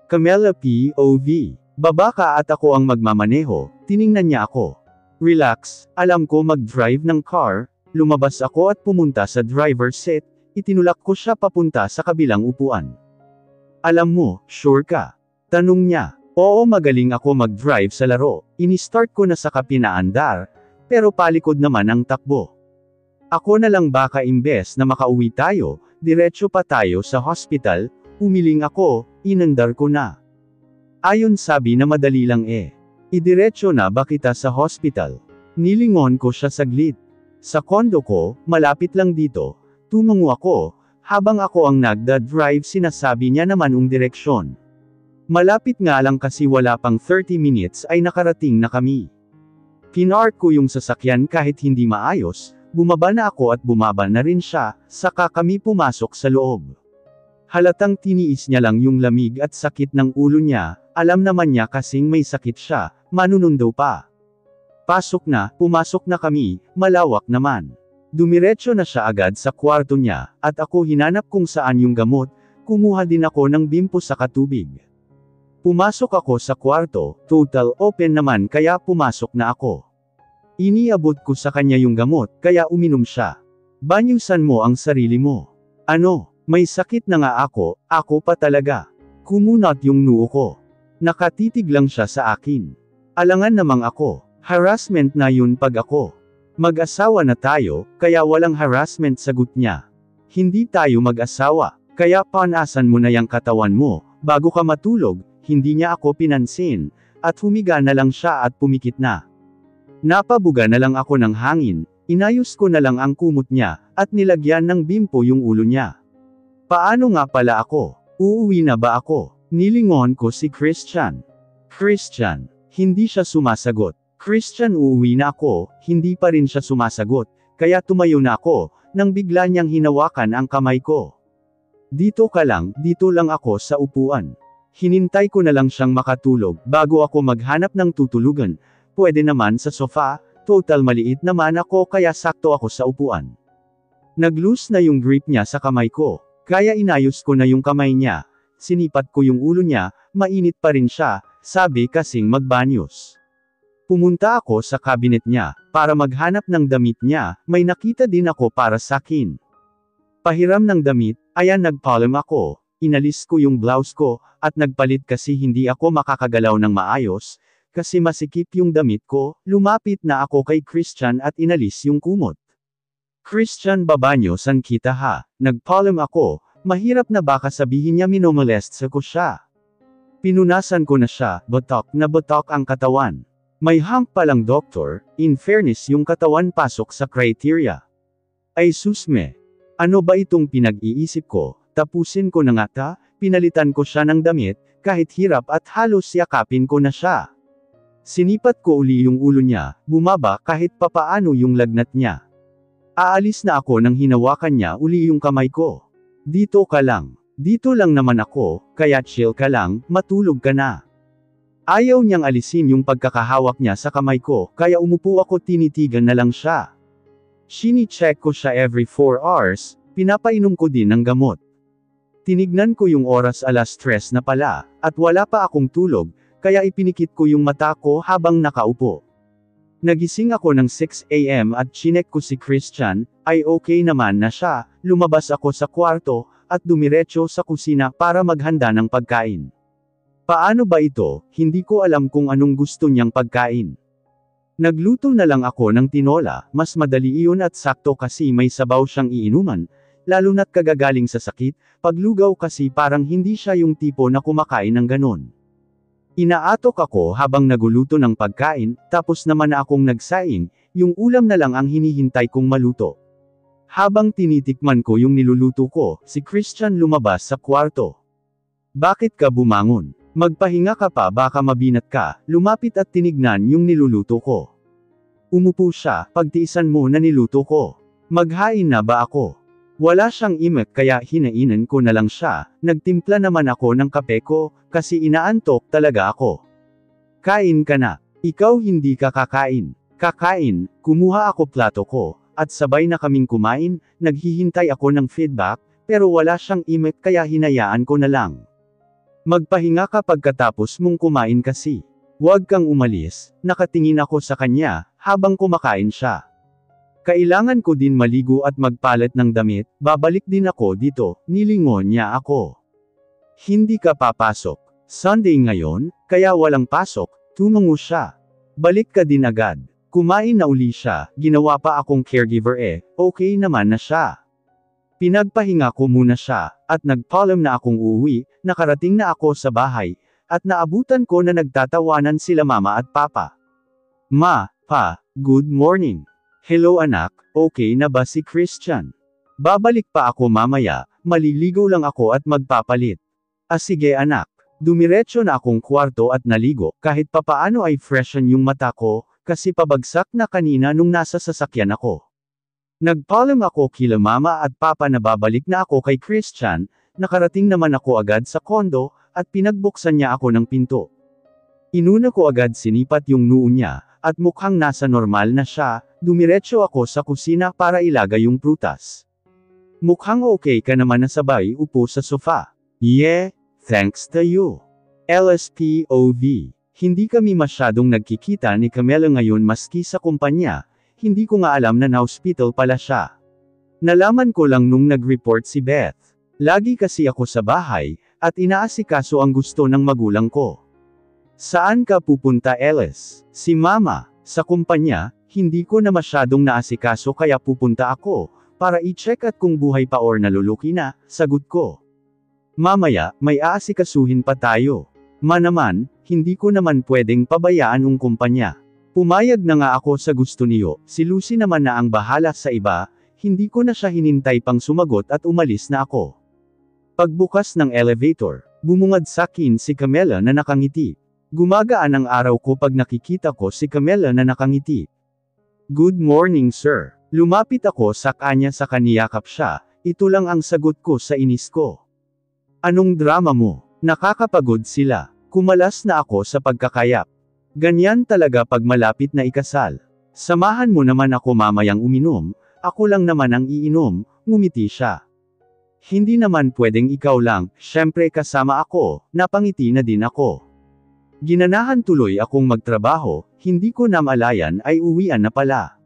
Camela POV. Baba ka at ako ang magmamaneho, tiningnan niya ako. Relax, alam ko mag-drive ng car, lumabas ako at pumunta sa driver's seat, itinulak ko siya papunta sa kabilang upuan. Alam mo, sure ka? Tanong niya. Oo, magaling ako mag-drive sa laro, ini-start ko na sa kapinaandar, pero palikod naman ang takbo. Ako na lang baka imbes na makauwi tayo, diretso pa tayo sa hospital, umiling ako, inandar ko na. Ayon sabi na madali lang eh. Idiretso na ba kita sa hospital? Nilingon ko siya saglit. Sa kondo ko, malapit lang dito, tumungo ako, habang ako ang nagda-drive sinasabi niya naman ang direksyon. Malapit nga lang kasi wala pang 30 minutes ay nakarating na kami. Pinark ko yung sasakyan kahit hindi maayos, bumaba na ako at bumaba na rin siya, saka kami pumasok sa loob. Halatang tiniis niya lang yung lamig at sakit ng ulo niya, alam naman niya kasing may sakit siya, manunundo pa. Pumasok na kami, malawak naman. Dumiretso na siya agad sa kwarto niya, at ako hinanap kung saan yung gamot, kumuha din ako ng bimpo sa katubig. Pumasok ako sa kwarto, total open naman kaya pumasok na ako. Iniabot ko sa kanya yung gamot, kaya uminom siya. Banyusan mo ang sarili mo. Ano, may sakit na nga ako pa talaga. Kumunat yung noo ko. Nakatitig lang siya sa akin. Alangan namang ako, harassment na yun pag ako. Mag-asawa na tayo, kaya walang harassment sagot niya. Hindi tayo mag-asawa, kaya panasan mo na yung katawan mo, bago ka matulog, hindi niya ako pinansin, at humiga na lang siya at pumikit na. Napabuga na lang ako ng hangin, inayos ko na lang ang kumot niya, at nilagyan ng bimpo yung ulo niya. Paano nga pala ako? Uuwi na ba ako? Nilingon ko si Christian. Christian. Hindi siya sumasagot. Christian, uuwi na ako, hindi pa rin siya sumasagot, kaya tumayo na ako, nang bigla niyang hinawakan ang kamay ko. Dito lang ako sa upuan. Hinintay ko na lang siyang makatulog, bago ako maghanap ng tutulugan, pwede naman sa sofa, total maliit naman ako kaya sakto ako sa upuan. Nag-loose na yung grip niya sa kamay ko, kaya inayos ko na yung kamay niya, sinipat ko yung ulo niya, mainit pa rin siya, sabi kasing magbanyos. Pumunta ako sa cabinet niya, para maghanap ng damit niya, may nakita din ako para sakin. Pahiram ng damit, ayan nagpalm ako, inalis ko yung blouse ko, at nagpalit kasi hindi ako makakagalaw ng maayos, kasi masikip yung damit ko, lumapit na ako kay Christian at inalis yung kumot. Christian, babanyosan kita ha, nagpalm ako, mahirap na baka sabihin niya minomolest ko siya. Pinunasan ko na siya, batok na batok ang katawan. May hump palang doktor, in fairness yung katawan pasok sa criteria. Ay susme. Ano ba itong pinag-iisip ko, tapusin ko na nga ta, pinalitan ko siya ng damit, kahit hirap at halos yakapin ko na siya. Sinipat ko uli yung ulo niya, bumaba kahit papaano yung lagnat niya. Aalis na ako nang hinawakan niya uli yung kamay ko. Dito lang naman ako, kaya chill ka lang, matulog ka na. Ayaw niyang alisin yung pagkakahawak niya sa kamay ko, kaya umupo ako tinitigan na lang siya. Chini-check ko siya every 4 hours, pinapainom ko din ng gamot. Tinignan ko yung oras 3:00 na pala, at wala pa akong tulog, kaya ipinikit ko yung mata ko habang nakaupo. Nagising ako ng 6 AM at chinek ko si Christian, ay okay naman na siya, lumabas ako sa kwarto, at dumiretso sa kusina para maghanda ng pagkain. Paano ba ito, hindi ko alam kung anong gusto niyang pagkain. Nagluto na lang ako ng tinola, mas madali iyon at sakto kasi may sabaw siyang iinuman, lalo na't kagagaling sa sakit, paglugaw kasi parang hindi siya yung tipo na kumakain ng ganon. Inaatok ako habang naguluto ng pagkain, tapos naman na akong nagsaing, yung ulam na lang ang hinihintay kong maluto. Habang tinitikman ko yung niluluto ko, si Christian lumabas sa kwarto. Bakit ka bumangon? Magpahinga ka pa baka mabinat ka, lumapit at tinignan yung niluluto ko. Umupo siya, pagtiisan mo na niluto ko. Maghain na ba ako? Wala siyang imek kaya hinainan ko na lang siya, nagtimpla naman ako ng kape ko, kasi inaantok talaga ako. Kain ka na. Ikaw hindi ka kakain. Kakain, kumuha ako plato ko, at sabay na kaming kumain, naghihintay ako ng feedback, pero wala siyang imek kaya hinayaan ko na lang. Magpahinga ka pagkatapos mong kumain kasi. Huwag kang umalis, nakatingin ako sa kanya, habang kumakain siya. Kailangan ko din maligo at magpalit ng damit, babalik din ako dito, nilingon niya ako. Hindi ka papasok. Sunday ngayon, kaya walang pasok, tumango siya. Balik ka din agad. Kumain na uli siya, ginawa pa akong caregiver okay naman na siya. Pinagpahinga ko muna siya, at nagpaalam na akong uuwi, nakarating na ako sa bahay, at naabutan ko na nagtatawanan sila mama at papa. Ma, pa, good morning. Hello anak, okay na ba si Christian? Babalik pa ako mamaya, maliligo lang ako at magpapalit. Sige anak. Dumiretso na akong kwarto at naligo, kahit papaano ay freshen yung mata ko, kasi pabagsak na kanina nung nasa sasakyan ako. Nagpaalam ako kila mama at papa na babalik na ako kay Christian, nakarating naman ako agad sa kondo, at pinagbuksan niya ako ng pinto. Inuna ko agad sinipat yung noo niya, at mukhang nasa normal na siya, dumiretso ako sa kusina para ilagay yung prutas. Mukhang okay ka naman na sabay upo sa sofa. Yeah, thanks to you. LSPOV. Hindi kami masyadong nagkikita ni Camela ngayon maski sa kumpanya, hindi ko nga alam na na-hospital pala siya. Nalaman ko lang nung nag-report si Beth. Lagi kasi ako sa bahay, at inaasikaso ang gusto ng magulang ko. Saan ka pupunta Ellis? Si Mama, sa kumpanya, hindi ko na masyadong naasikaso kaya pupunta ako, para i-check at kung buhay pa or naluluki na, sagot ko. Mamaya, may aasikasuhin pa tayo. Naman, hindi ko naman pwedeng pabayaan ang kumpanya. Pumayag na nga ako sa gusto niyo, si Lucy naman na ang bahala sa iba, hindi ko na siya hinintay pang sumagot at umalis na ako. Pagbukas ng elevator, bumungad sa akin si Camela na nakangiti. Gumagaan ang araw ko pag nakikita ko si Camela na nakangiti. Good morning sir. Lumapit ako sa kanya sa kaniyakap siya, ito lang ang sagot ko sa inis ko. Anong drama mo? Nakakapagod sila. Kumalas na ako sa pagkakayap. Ganyan talaga pag malapit na ikasal. Samahan mo naman ako mamayang uminom, ako lang naman ang iinom, ngumiti siya. Hindi naman pwedeng ikaw lang, syempre kasama ako, napangiti na din ako. Ginanahan tuloy akong magtrabaho, hindi ko namalayan ay uwian na pala.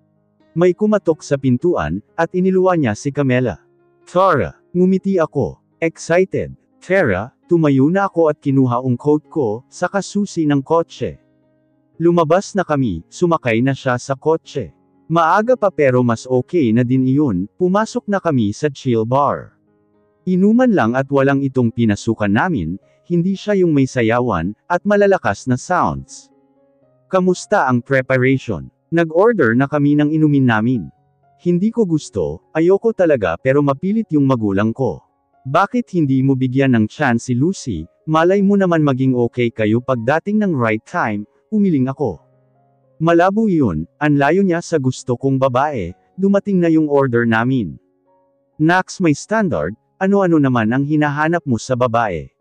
May kumatok sa pintuan, at iniluwa niya si Camela. Tara, ngumiti ako, excited. Tara, tumayo na ako at kinuha ang coat ko, sa kasusi ng kotse. Lumabas na kami, sumakay na siya sa kotse. Maaga pa pero mas okay na din iyon, pumasok na kami sa chill bar. Inuman lang at walang itong pinasukan namin, hindi siya yung may sayawan, at malalakas na sounds. Kamusta ang preparation? Nag-order na kami ng inumin namin. Hindi ko gusto, ayoko talaga pero mapilit yung magulang ko. Bakit hindi mo bigyan ng chance si Lucy, malay mo naman maging okay kayo pagdating ng right time, umiling ako. Malabo yun, ang layo niya sa gusto kong babae, dumating na yung order namin. Nax may standard, ano-ano naman ang hinahanap mo sa babae?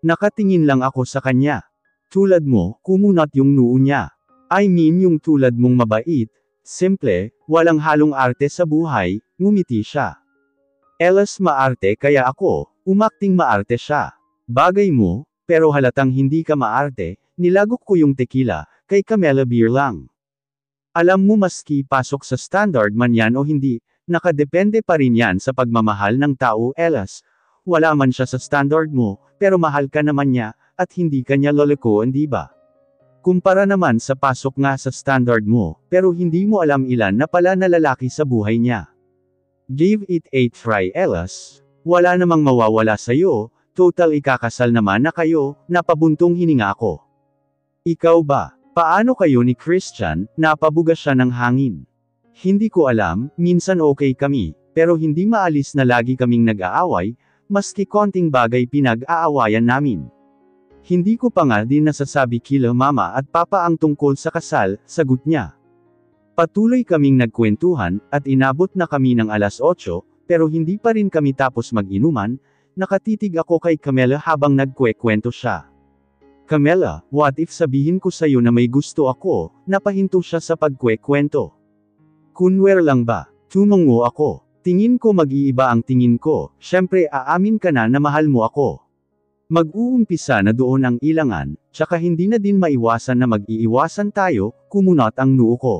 Nakatingin lang ako sa kanya. Tulad mo, kumunat yung noo niya. I mean yung tulad mong mabait, simple, walang halong arte sa buhay, ngumiti siya. Elas maarte kaya ako, umakting maarte siya. Bagay mo, pero halatang hindi ka maarte, nilagok ko yung tequila, kay Camela beer lang. Alam mo maski pasok sa standard man yan o hindi, nakadepende pa rin yan sa pagmamahal ng tao Elas. Wala man siya sa standard mo, pero mahal ka naman niya, at hindi ka niya lolokohan di ba? Kumpara naman sa pasok nga sa standard mo, pero hindi mo alam ilan na pala na lalaki sa buhay niya. Give it a try Elas. Wala namang mawawala sa'yo, total ikakasal naman na kayo, napabuntong hininga ako. Ikaw ba? Paano kayo ni Christian, napabuga siya ng hangin? Hindi ko alam, minsan okay kami, pero hindi maalis na lagi kaming nag-aaway, maski konting bagay pinag-aawayan namin. Hindi ko pa nga din nasasabi kila mama at papa ang tungkol sa kasal, sagot niya. Patuloy kaming nagkwentuhan, at inabot na kami ng alas 8, pero hindi pa rin kami tapos mag-inuman, nakatitig ako kay Camela habang nagkwekwento siya. Camela, what if sabihin ko sa'yo na may gusto ako, napahinto siya sa pagkwekwento. Kunwer lang ba? Tumango ako. Tingin ko mag-iiba ang tingin ko, syempre aamin ka na mahal mo ako. Mag-uumpisa na doon ang ilangan, tsaka hindi na din maiwasan na mag-iiwasan tayo, kumunot ang noo ko.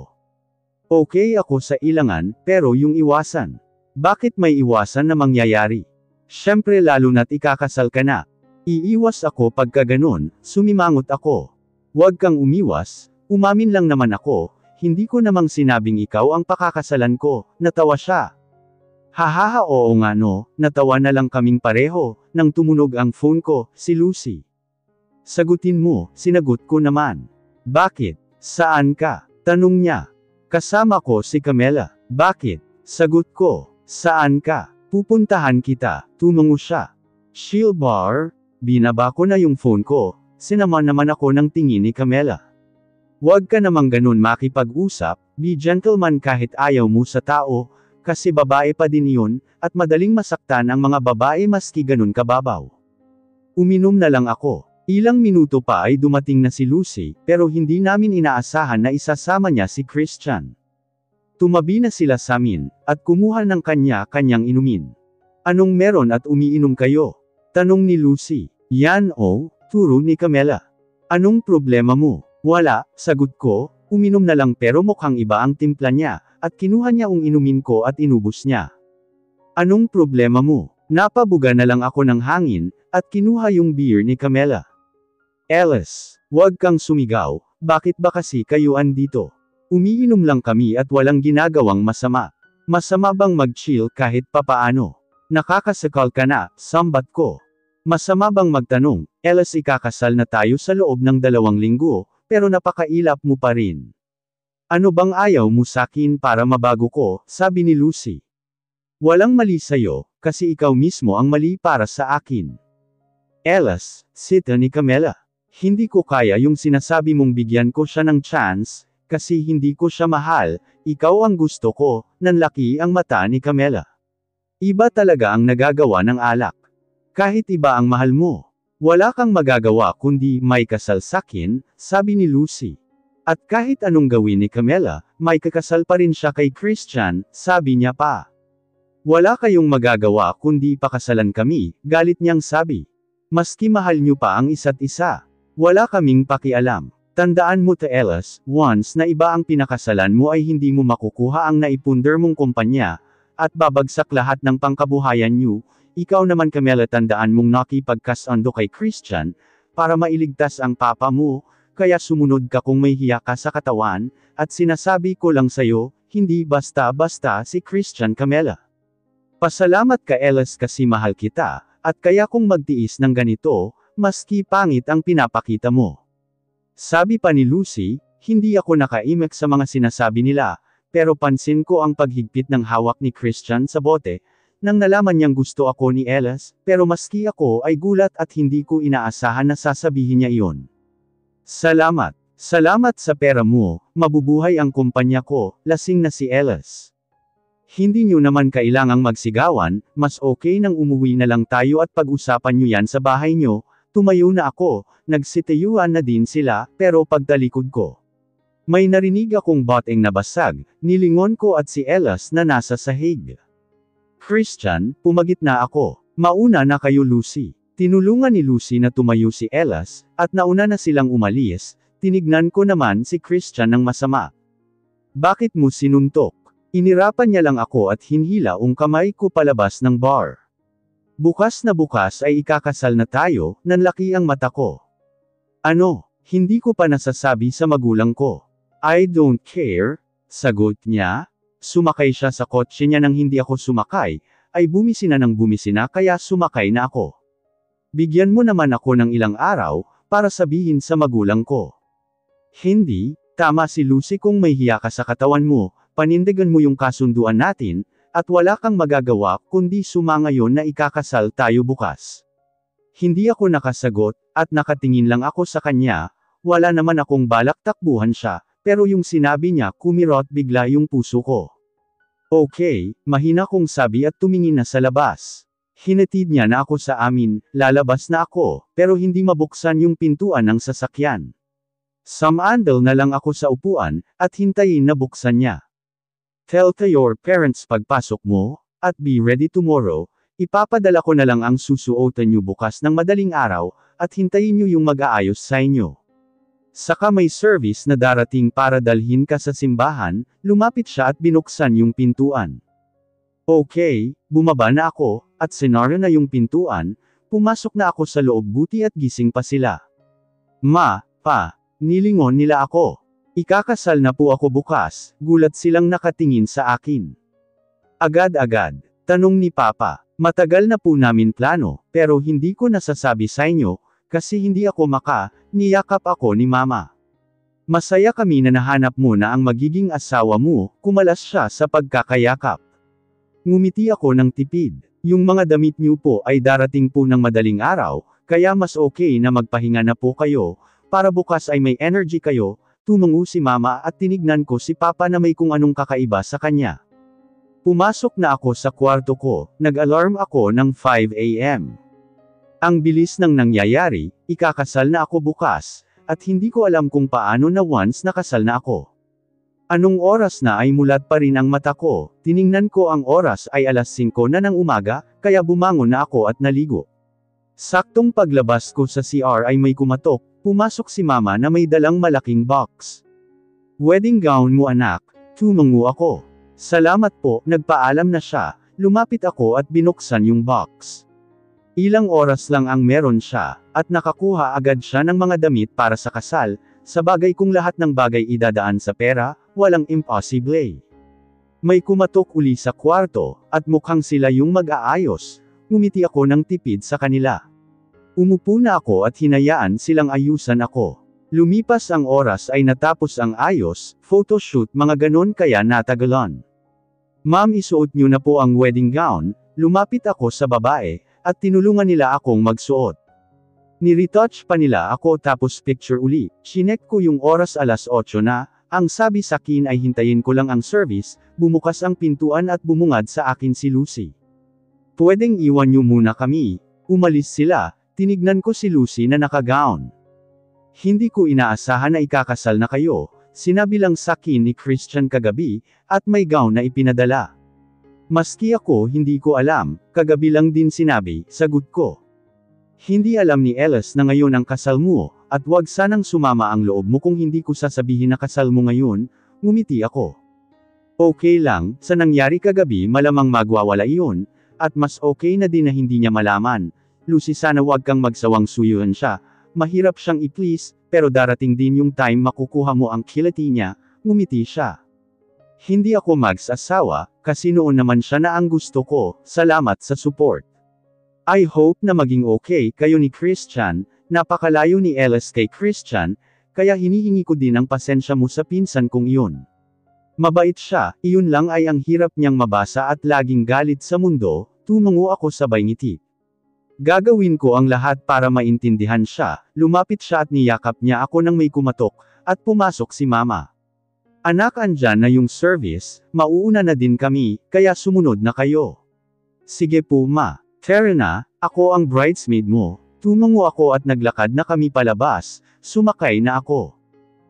Okay ako sa ilangan, pero yung iwasan. Bakit may iwasan na mangyayari? Syempre lalo na't ikakasal ka na. Iiwas ako pagka ganun, sumimangot ako. Huwag kang umiwas, umamin lang naman ako, hindi ko namang sinabing ikaw ang pakakasalan ko, natawa siya. Hahaha oo nga no, natawa na lang kaming pareho, nang tumunog ang phone ko, si Lucy. Sagutin mo, sinagot ko naman. Bakit? Saan ka? Tanong niya. Kasama ko si Camela. Bakit? Sagot ko. Saan ka? Pupuntahan kita, tumango siya. Chill bar, binaba ko na yung phone ko, sinama naman ako ng tingin ni Camela. Huwag ka namang ganun makipag-usap, be gentleman kahit ayaw mo sa tao, kasi babae pa din yun, at madaling masaktan ang mga babae maski ganun kababaw. Uminom na lang ako. Ilang minuto pa ay dumating na si Lucy, pero hindi namin inaasahan na isasama niya si Christian. Tumabi na sila sa amin, at kumuha ng kanya-kanyang inumin. Anong meron at umiinom kayo? Tanong ni Lucy. Yan oh, turo ni Camela. Anong problema mo? Wala, sagot ko, uminom na lang pero mukhang iba ang timpla niya, at kinuha niya ang inumin ko at inubos niya. Anong problema mo? Napabuga na lang ako ng hangin, at kinuha yung beer ni Camela. Alice, huwag kang sumigaw, bakit ba kasi kayo andito? Umiinom lang kami at walang ginagawang masama. Masama bang mag-chill kahit papaano? Nakakasakal ka na, sambat ko. Masama bang magtanong, Alice ikakasal na tayo sa loob ng 2 linggo, pero napakailap mo pa rin. Ano bang ayaw mo sakin para mabago ko, sabi ni Lucy. Walang mali sa'yo, kasi ikaw mismo ang mali para sa akin. Alice, sita ni Camela. Hindi ko kaya yung sinasabi mong bigyan ko siya ng chance, kasi hindi ko siya mahal, ikaw ang gusto ko, nanlaki ang mata ni Camela. Iba talaga ang nagagawa ng alak. Kahit iba ang mahal mo. Wala kang magagawa kundi may kasal sakin, sabi ni Lucy. At kahit anong gawin ni Camela, may kakasal pa rin siya kay Christian, sabi niya pa. Wala kayong magagawa kundi pakasalan kami, galit niyang sabi. Maski mahal niyo pa ang isa't isa. Wala kaming pakialam. Tandaan mo to Alice, once na iba ang pinakasalan mo ay hindi mo makukuha ang naipunder mong kumpanya, at babagsak lahat ng pangkabuhayan niyo. Ikaw naman Camela tandaan mong nakipagkasundo kay Christian, para mailigtas ang papa mo, kaya sumunod ka kung may hiya ka sa katawan, at sinasabi ko lang sayo, hindi basta-basta si Christian Camela. Pasalamat ka Alice kasi mahal kita, at kaya kung magtiis ng ganito, maski pangit ang pinapakita mo. Sabi pa ni Lucy, hindi ako nakaimek sa mga sinasabi nila, pero pansin ko ang paghigpit ng hawak ni Christian sa bote, nang nalaman niyang gusto ako ni Alice, pero maski ako ay gulat at hindi ko inaasahan na sasabihin niya iyon. Salamat. Salamat sa pera mo, mabubuhay ang kumpanya ko, lasing na si Alice. Hindi niyo naman kailangang magsigawan, mas okay nang umuwi na lang tayo at pag-usapan niyo yan sa bahay niyo. Tumayo na ako, nagsitayuan na din sila, pero pagtalikod ko. May narinig akong boteng nabasag, nilingon ko at si Alice na nasa sahig. Christian, pumagitna ako. Mauna na kayo Lucy. Tinulungan ni Lucy na tumayo si Alice, at nauna na silang umalis, tinignan ko naman si Christian ng masama. Bakit mo sinuntok? Inirapan niya lang ako at hinhila ang kamay ko palabas ng bar. Bukas na bukas ay ikakasal na tayo, nanlaki ang mata ko. Ano? Hindi ko pa nasasabi sa magulang ko. I don't care, sagot niya. Sumakay siya sa kotse niya nang hindi ako sumakay, ay bumisi na kaya sumakay na ako. Bigyan mo naman ako ng ilang araw, para sabihin sa magulang ko. Hindi, tama si Lucy kung may hiya ka sa katawan mo, panindigan mo yung kasunduan natin, at wala kang magagawa kundi sumangayon na ikakasal tayo bukas. Hindi ako nakasagot, at nakatingin lang ako sa kanya, wala naman akong balak takbuhan siya, pero yung sinabi niya kumirot bigla yung puso ko. Okay, mahina kong sabi at tumingin na sa labas. Hinatid niya na ako sa amin, lalabas na ako, pero hindi mabuksan yung pintuan ng sasakyan. Samandal na lang ako sa upuan, at hintayin na buksan niya. Tell to your parents pagpasok mo, at be ready tomorrow, Ipapadala ko na lang ang susuotan niyo bukas ng madaling araw, at hintayin niyo yung mag-aayos sa inyo. Saka may service na darating para dalhin ka sa simbahan, lumapit siya at binuksan yung pintuan. Okay, bumaba na ako, at senaryo na yung pintuan, pumasok na ako sa loob buti at gising pa sila. Ma, pa, nilingon nila ako. Ikakasal na po ako bukas, gulat silang nakatingin sa akin. Agad-agad, tanong ni Papa, matagal na po namin plano, pero hindi ko nasasabi sa inyo, kasi hindi ako niyakap ako ni Mama. Masaya kami na nahanap mo na ang magiging asawa mo, kumalas siya sa pagkakayakap. Ngumiti ako ng tipid, yung mga damit niyo po ay darating po ng madaling araw, kaya mas okay na magpahinga na po kayo, para bukas ay may energy kayo. Tumungo si Mama at tinignan ko si Papa na may kung anong kakaiba sa kanya. Pumasok na ako sa kwarto ko, nag-alarm ako ng 5 a.m. Ang bilis ng nangyayari, ikakasal na ako bukas, at hindi ko alam kung paano na once nakasal na ako. Anong oras na ay mulat pa rin ang mata ko, tiningnan ko ang oras ay alas 5 na ng umaga, kaya bumangon na ako at naligo. Saktong paglabas ko sa CR ay may kumatok, pumasok si Mama na may dalang malaking box. Wedding gown mo anak, tumungo ako. Salamat po, nagpaalam na siya, lumapit ako at binuksan yung box. Ilang oras lang ang meron siya, at nakakuha agad siya ng mga damit para sa kasal, sa bagay kung lahat ng bagay idadaan sa pera, walang imposible. May kumatok uli sa kwarto, at mukhang sila yung mag-aayos, ngumiti ako ng tipid sa kanila. Umupo na ako at hinayaan silang ayusan ako. Lumipas ang oras ay natapos ang ayos, photoshoot mga ganon kaya natagalan. Ma'am isuot niyo na po ang wedding gown, lumapit ako sa babae, at tinulungan nila akong magsuot. Niretouch pa nila ako tapos picture uli, chinek ko yung oras alas 8 na, ang sabi sa akin ay hintayin ko lang ang service, bumukas ang pintuan at bumungad sa akin si Lucy. Pwedeng iwan niyo muna kami, umalis sila. Tinignan ko si Lucy na naka-gown. Hindi ko inaasahan na ikakasal na kayo, sinabi lang sa akin ni Christian kagabi, at may gown na ipinadala. Maski ako hindi ko alam, kagabi lang din sinabi, sagot ko. Hindi alam ni Ellis na ngayon ang kasal mo, at wag sanang sumama ang loob mo kung hindi ko sasabihin na kasal mo ngayon, ngumiti ako. Okay lang, sa nangyari kagabi malamang magwawala iyon, at mas okay na din na hindi niya malaman. Lucy sana wag kang magsawang suyuan siya, mahirap siyang i-please, pero darating din yung time makukuha mo ang kiliti niya, ngumiti siya. Hindi ako magsasawa, kasi noon naman siya na ang gusto ko, salamat sa support. I hope na maging okay kayo ni Christian, napakalayo ni Ellis kay Christian, kaya hinihingi ko din ang pasensya mo sa pinsan kong iyon. Mabait siya, iyon lang ay ang hirap niyang mabasa at laging galit sa mundo, tumungo ako sabay ngiti. Gagawin ko ang lahat para maintindihan siya, lumapit siya at niyakap niya ako nang may kumatok, at pumasok si Mama. Anak andyan na yung service, mauuna na din kami, kaya sumunod na kayo. Sige po Ma. Tara na, ako ang bridesmaid mo, tumungo ako at naglakad na kami palabas, sumakay na ako.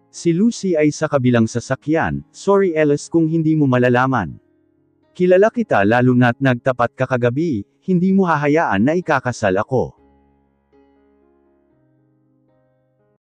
Si Lucy ay sa kabilang sasakyan, sorry Ellis kung hindi mo malalaman. Kilala kita lalo na't nagtapat ka kagabi, hindi mo hahayaan na ikakasal ako.